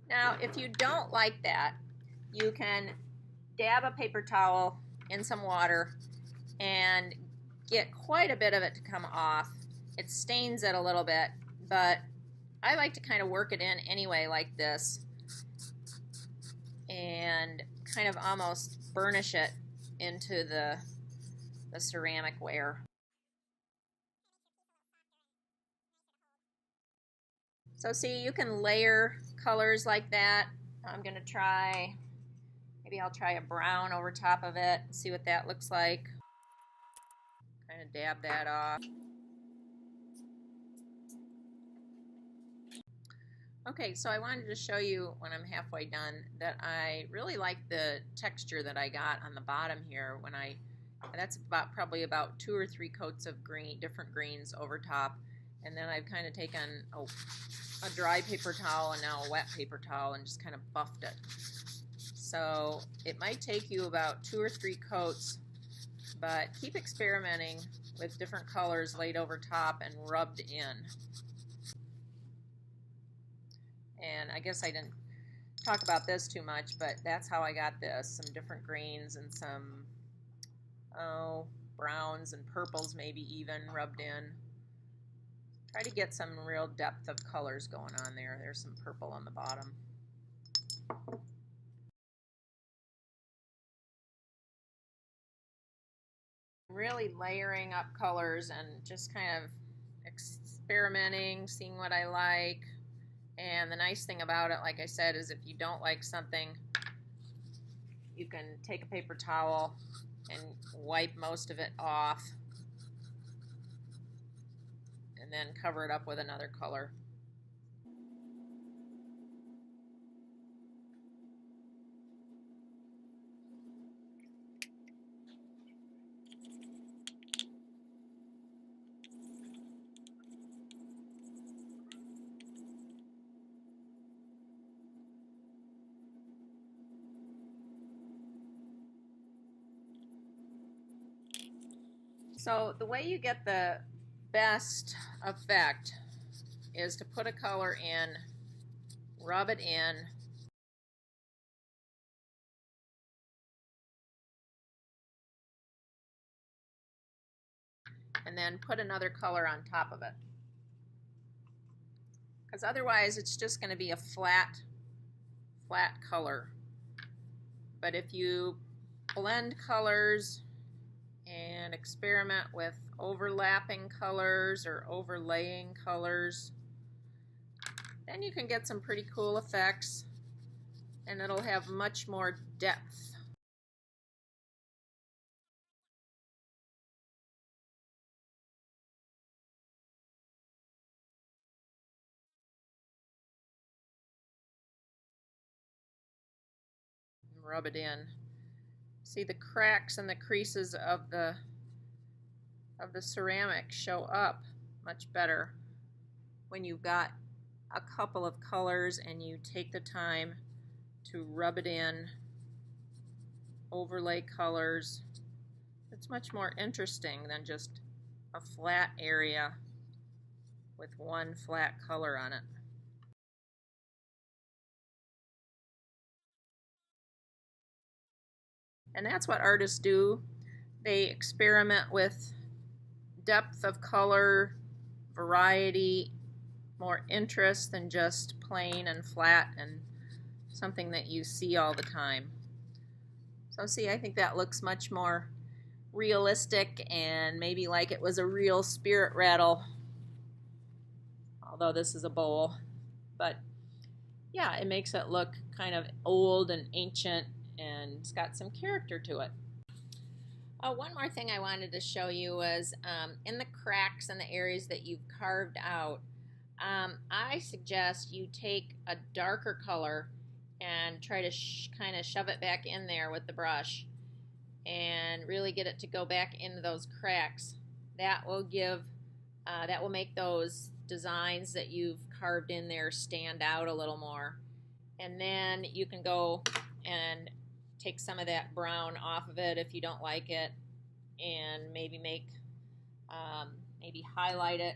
Now, if you don't like that, you can dab a paper towel in some water and get quite a bit of it to come off. It stains it a little bit, but I like to kind of work it in anyway like this and kind of almost burnish it into the ceramic ware. So see, you can layer colors like that. I'm going to try, maybe I'll try a brown over top of it, see what that looks like. Kind of dab that off. Okay, so I wanted to show you when I'm halfway done that I really like the texture that I got on the bottom here when that's probably about 2 or 3 coats of different greens over top, and then I've kind of taken a dry paper towel and now a wet paper towel and just kind of buffed it. So it might take you about 2 or 3 coats, but keep experimenting with different colors laid over top and rubbed in. And I guess I didn't talk about this too much, but that's how I got this. Some different greens and some browns and purples maybe even rubbed in. Try to get some real depth of colors going on there. There's some purple on the bottom. Really layering up colors and just kind of experimenting, seeing what I like. And the nice thing about it, like I said, is if you don't like something, you can take a paper towel and wipe most of it off and then cover it up with another color. So the way you get the best effect is to put a color in, rub it in, and then put another color on top of it. Because otherwise it's just going to be a flat color. But if you blend colors and experiment with overlapping colors or overlaying colors, then you can get some pretty cool effects and it'll have much more depth. Rub it in. See, the cracks and the creases of the ceramic show up much better when you've got a couple of colors and you take the time to rub it in, overlay colors. It's much more interesting than just a flat area with one flat color on it. And that's what artists do. They experiment with depth of color, variety, more interest than just plain and flat and something that you see all the time. So see, I think that looks much more realistic and maybe like it was a real spirit rattle, although this is a bowl. But yeah, it makes it look kind of old and ancient and it's got some character to it. One more thing I wanted to show you was in the cracks and the areas that you've carved out, I suggest you take a darker color and try to kind of shove it back in there with the brush and really get it to go back into those cracks. That will make those designs that you've carved in there stand out a little more. And then you can go and take some of that brown off of it if you don't like it, and maybe maybe highlight it.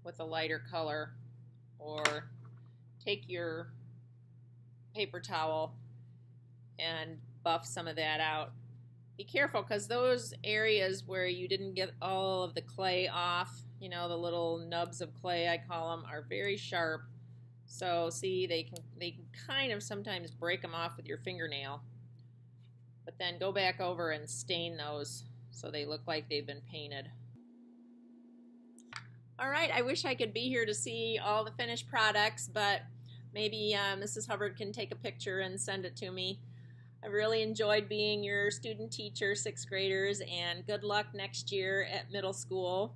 with a lighter color, or take your paper towel and buff some of that out. Be careful, because those areas where you didn't get all of the clay off, you know, the little nubs of clay I call them, are very sharp. So see, they can kind of sometimes break them off with your fingernail. But then go back over and stain those so they look like they've been painted. All right, I wish I could be here to see all the finished products, but maybe Mrs. Hubbard can take a picture and send it to me. I really enjoyed being your student teacher, 6th graders, and good luck next year at middle school.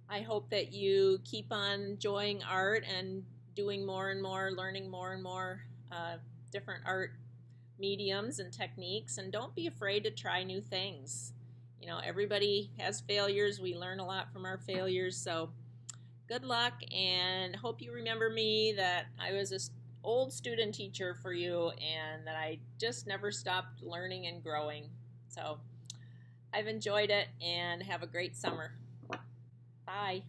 I hope that you keep on enjoying art and doing more and more, learning more and more different art mediums and techniques, and don't be afraid to try new things. You know, everybody has failures. We learn a lot from our failures, so good luck, and hope you remember me, that I was an old student teacher for you and that I just never stopped learning and growing. So I've enjoyed it, and have a great summer. Bye.